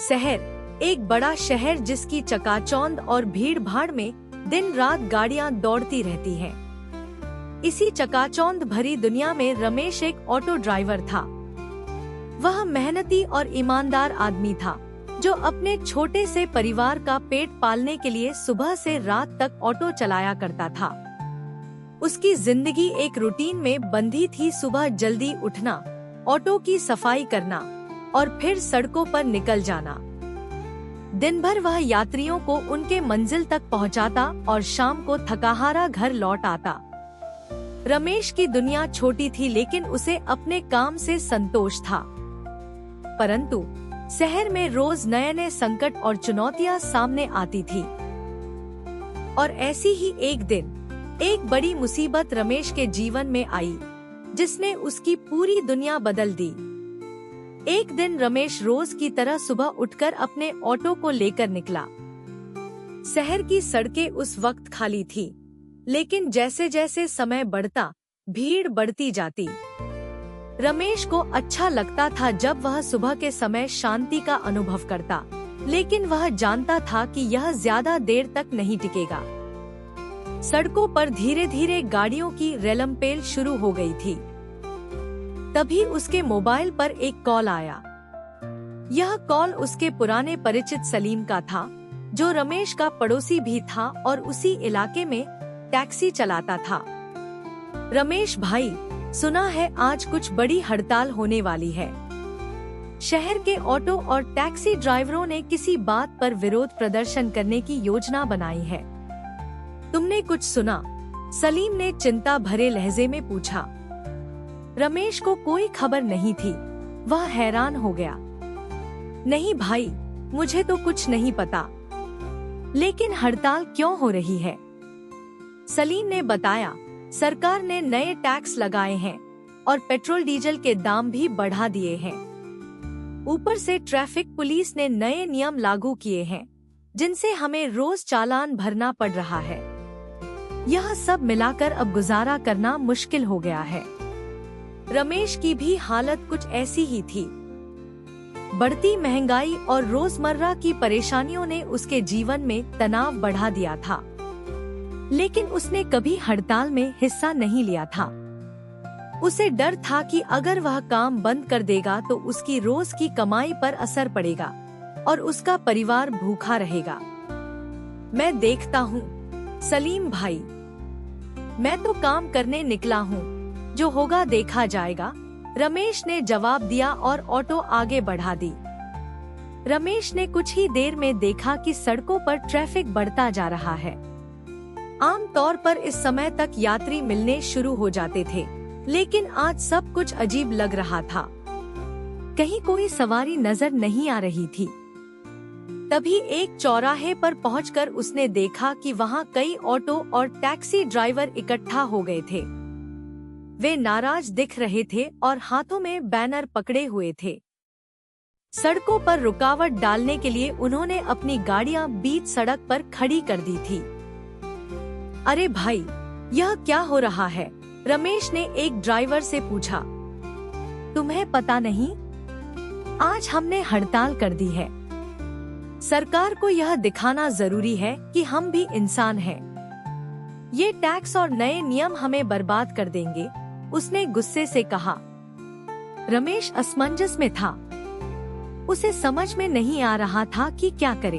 शहर, एक बड़ा शहर जिसकी चकाचौंध और भीड़ भाड़ में दिन रात गाड़ियां दौड़ती रहती हैं। इसी चकाचौंध भरी दुनिया में रमेश एक ऑटो ड्राइवर था। वह मेहनती और ईमानदार आदमी था जो अपने छोटे से परिवार का पेट पालने के लिए सुबह से रात तक ऑटो चलाया करता था। उसकी जिंदगी एक रूटीन में बंधी थी। सुबह जल्दी उठना, ऑटो की सफाई करना और फिर सड़कों पर निकल जाना। दिन भर वह यात्रियों को उनके मंजिल तक पहुंचाता और शाम को थकाहारा घर लौट आता। रमेश की दुनिया छोटी थी लेकिन उसे अपने काम से संतोष था। परंतु शहर में रोज नए नए संकट और चुनौतियां सामने आती थी। और ऐसी ही एक दिन एक बड़ी मुसीबत रमेश के जीवन में आई जिसने उसकी पूरी दुनिया बदल दी। एक दिन रमेश रोज की तरह सुबह उठकर अपने ऑटो को लेकर निकला। शहर की सड़कें उस वक्त खाली थी, लेकिन जैसे जैसे समय बढ़ता भीड़ बढ़ती जाती। रमेश को अच्छा लगता था जब वह सुबह के समय शांति का अनुभव करता, लेकिन वह जानता था कि यह ज्यादा देर तक नहीं टिकेगा। सड़कों पर धीरे धीरे गाड़ियों की रेलमपेल शुरू हो गई थी। तभी उसके मोबाइल पर एक कॉल आया। यह कॉल उसके पुराने परिचित सलीम का था, जो रमेश का पड़ोसी भी था और उसी इलाके में टैक्सी चलाता था। रमेश भाई, सुना है आज कुछ बड़ी हड़ताल होने वाली है। शहर के ऑटो और टैक्सी ड्राइवरों ने किसी बात पर विरोध प्रदर्शन करने की योजना बनाई है। तुमने कुछ सुना? सलीम ने चिंता भरे लहजे में पूछा। रमेश को कोई खबर नहीं थी। वह हैरान हो गया। नहीं भाई, मुझे तो कुछ नहीं पता। लेकिन हड़ताल क्यों हो रही है? सलीम ने बताया, सरकार ने नए टैक्स लगाए हैं और पेट्रोल डीजल के दाम भी बढ़ा दिए हैं। ऊपर से ट्रैफिक पुलिस ने नए नियम लागू किए हैं जिनसे हमें रोज चालान भरना पड़ रहा है। यह सब मिलाकर अब गुजारा करना मुश्किल हो गया है। रमेश की भी हालत कुछ ऐसी ही थी। बढ़ती महंगाई और रोजमर्रा की परेशानियों ने उसके जीवन में तनाव बढ़ा दिया था, लेकिन उसने कभी हड़ताल में हिस्सा नहीं लिया था। उसे डर था कि अगर वह काम बंद कर देगा तो उसकी रोज की कमाई पर असर पड़ेगा और उसका परिवार भूखा रहेगा। मैं देखता हूँ सलीम भाई, मैं तो काम करने निकला हूँ, जो होगा देखा जाएगा, रमेश ने जवाब दिया और ऑटो आगे बढ़ा दी। रमेश ने कुछ ही देर में देखा कि सड़कों पर ट्रैफिक बढ़ता जा रहा है। आम तौर पर इस समय तक यात्री मिलने शुरू हो जाते थे, लेकिन आज सब कुछ अजीब लग रहा था। कहीं कोई सवारी नजर नहीं आ रही थी। तभी एक चौराहे पर पहुंचकर उसने देखा कि वहां कई ऑटो और टैक्सी ड्राइवर इकट्ठा हो गए थे। वे नाराज दिख रहे थे और हाथों में बैनर पकड़े हुए थे। सड़कों पर रुकावट डालने के लिए उन्होंने अपनी गाड़ियां बीच सड़क पर खड़ी कर दी थी। अरे भाई, यह क्या हो रहा है? रमेश ने एक ड्राइवर से पूछा। तुम्हें पता नहीं? आज हमने हड़ताल कर दी है। सरकार को यह दिखाना जरूरी है कि हम भी इंसान हैं। ये टैक्स और नए नियम हमें बर्बाद कर देंगे, उसने गुस्से से कहा। रमेश असमंजस में था। उसे समझ में नहीं आ रहा था कि क्या करे।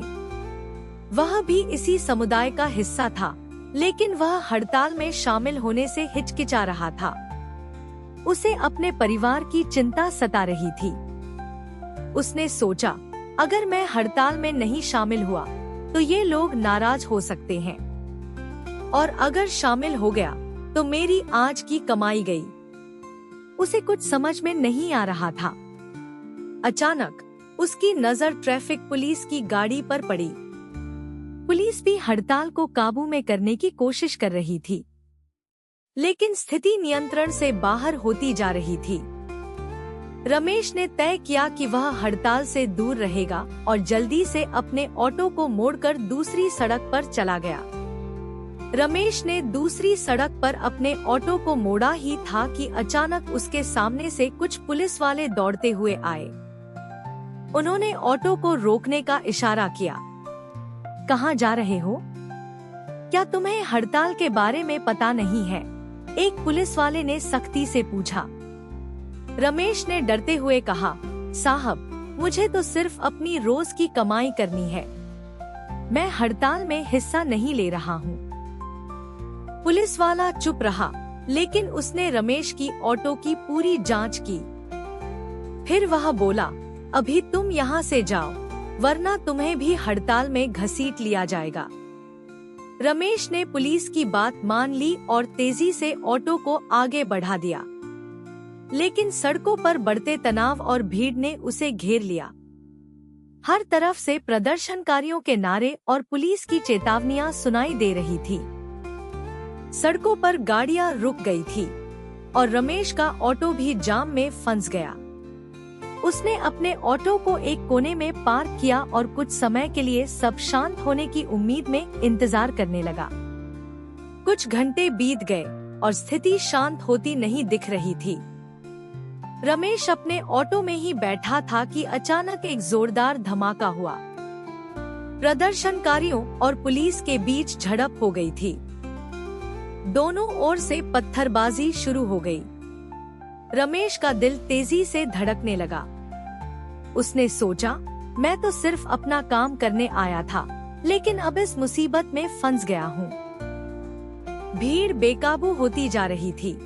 वह भी इसी समुदाय का हिस्सा था, लेकिन वह हड़ताल में शामिल होने से हिचकिचा रहा था। उसे अपने परिवार की चिंता सता रही थी। उसने सोचा, अगर मैं हड़ताल में नहीं शामिल हुआ तो ये लोग नाराज हो सकते हैं, और अगर शामिल हो गया तो मेरी आज की कमाई गई। उसे कुछ समझ में नहीं आ रहा था। अचानक उसकी नजर ट्रैफिक पुलिस की गाड़ी पर पड़ी। पुलिस भी हड़ताल को काबू में करने की कोशिश कर रही थी, लेकिन स्थिति नियंत्रण से बाहर होती जा रही थी। रमेश ने तय किया कि वह हड़ताल से दूर रहेगा और जल्दी से अपने ऑटो को मोड़कर दूसरी सड़क पर चला गया। रमेश ने दूसरी सड़क पर अपने ऑटो को मोड़ा ही था कि अचानक उसके सामने से कुछ पुलिस वाले दौड़ते हुए आए। उन्होंने ऑटो को रोकने का इशारा किया। कहाँ जा रहे हो? क्या तुम्हें हड़ताल के बारे में पता नहीं है? एक पुलिस वाले ने सख्ती से पूछा। रमेश ने डरते हुए कहा, साहब, मुझे तो सिर्फ अपनी रोज की कमाई करनी है। मैं हड़ताल में हिस्सा नहीं ले रहा हूँ। पुलिस वाला चुप रहा, लेकिन उसने रमेश की ऑटो की पूरी जांच की। फिर वह बोला, अभी तुम यहाँ से जाओ, वरना तुम्हें भी हड़ताल में घसीट लिया जाएगा। रमेश ने पुलिस की बात मान ली और तेजी से ऑटो को आगे बढ़ा दिया। लेकिन सड़कों पर बढ़ते तनाव और भीड़ ने उसे घेर लिया। हर तरफ से प्रदर्शनकारियों के नारे और पुलिस की चेतावनियां सुनाई दे रही थी। सड़कों पर गाड़ियां रुक गई थी और रमेश का ऑटो भी जाम में फंस गया। उसने अपने ऑटो को एक कोने में पार्क किया और कुछ समय के लिए सब शांत होने की उम्मीद में इंतजार करने लगा। कुछ घंटे बीत गए और स्थिति शांत होती नहीं दिख रही थी। रमेश अपने ऑटो में ही बैठा था कि अचानक एक जोरदार धमाका हुआ। प्रदर्शनकारियों और पुलिस के बीच झड़प हो गई थी। दोनों ओर से पत्थरबाजी शुरू हो गई। रमेश का दिल तेजी से धड़कने लगा। उसने सोचा, मैं तो सिर्फ अपना काम करने आया था, लेकिन अब इस मुसीबत में फंस गया हूँ। भीड़ बेकाबू होती जा रही थी।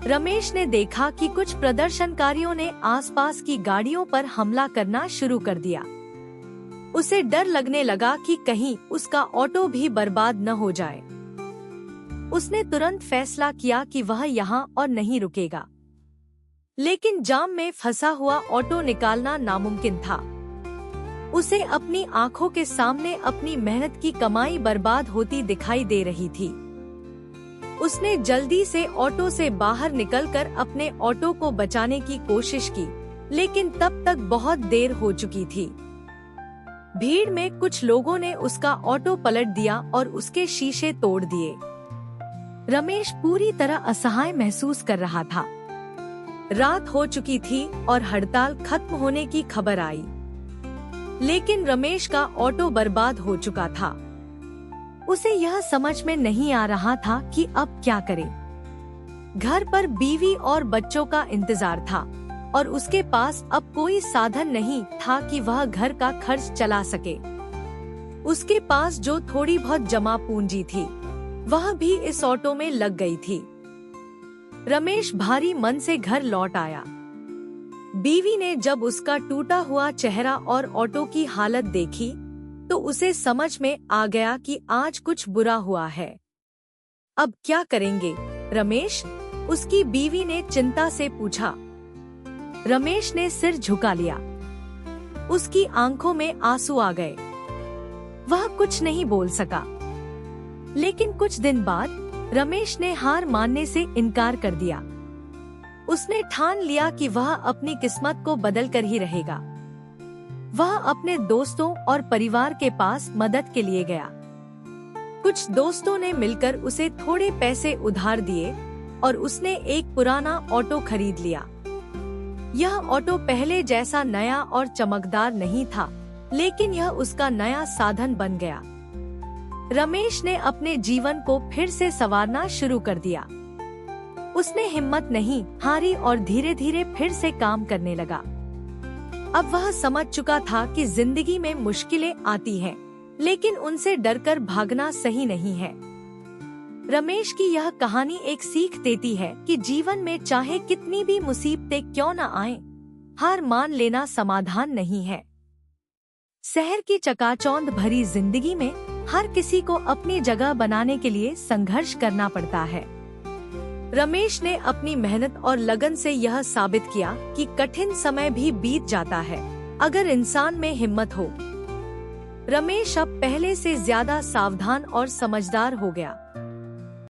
रमेश ने देखा कि कुछ प्रदर्शनकारियों ने आसपास की गाड़ियों पर हमला करना शुरू कर दिया। उसे डर लगने लगा कि कहीं उसका ऑटो भी बर्बाद न हो जाए। उसने तुरंत फैसला किया कि वह यहाँ और नहीं रुकेगा। लेकिन जाम में फंसा हुआ ऑटो निकालना नामुमकिन था। उसे अपनी आंखों के सामने अपनी मेहनत की कमाई बर्बाद होती दिखाई दे रही थी। उसने जल्दी से ऑटो से बाहर निकलकर अपने ऑटो को बचाने की कोशिश की, लेकिन तब तक बहुत देर हो चुकी थी। भीड़ में कुछ लोगों ने उसका ऑटो पलट दिया और उसके शीशे तोड़ दिए। रमेश पूरी तरह असहाय महसूस कर रहा था। रात हो चुकी थी और हड़ताल खत्म होने की खबर आई, लेकिन रमेश का ऑटो बर्बाद हो चुका था। उसे यह समझ में नहीं आ रहा था कि अब क्या करे। घर पर बीवी और बच्चों का इंतजार था और उसके पास अब कोई साधन नहीं था कि वह घर का खर्च चला सके। उसके पास जो थोड़ी बहुत जमा पूंजी थी, वह भी इस ऑटो में लग गई थी। रमेश भारी मन से घर लौट आया। बीवी ने जब उसका टूटा हुआ चेहरा और ऑटो की हालत देखी, तो उसे समझ में आ गया कि आज कुछ बुरा हुआ है। अब क्या करेंगे, रमेश? उसकी बीवी ने चिंता से पूछा। रमेश ने सिर झुका लिया। उसकी आंखों में आंसू आ गए। वह कुछ नहीं बोल सका। लेकिन कुछ दिन बाद रमेश ने हार मानने से इनकार कर दिया। उसने ठान लिया कि वह अपनी किस्मत को बदल कर ही रहेगा। वह अपने दोस्तों और परिवार के पास मदद के लिए गया। कुछ दोस्तों ने मिलकर उसे थोड़े पैसे उधार दिए और उसने एक पुराना ऑटो खरीद लिया। यह ऑटो पहले जैसा नया और चमकदार नहीं था, लेकिन यह उसका नया साधन बन गया। रमेश ने अपने जीवन को फिर से संवारना शुरू कर दिया। उसने हिम्मत नहीं हारी और धीरे धीरे फिर से काम करने लगा। अब वह समझ चुका था कि जिंदगी में मुश्किलें आती हैं, लेकिन उनसे डरकर भागना सही नहीं है। रमेश की यह कहानी एक सीख देती है कि जीवन में चाहे कितनी भी मुसीबतें क्यों न आएं, हार मान लेना समाधान नहीं है। शहर की चकाचौंध भरी जिंदगी में हर किसी को अपनी जगह बनाने के लिए संघर्ष करना पड़ता है। रमेश ने अपनी मेहनत और लगन से यह साबित किया कि कठिन समय भी बीत जाता है, अगर इंसान में हिम्मत हो। रमेश अब पहले से ज्यादा सावधान और समझदार हो गया।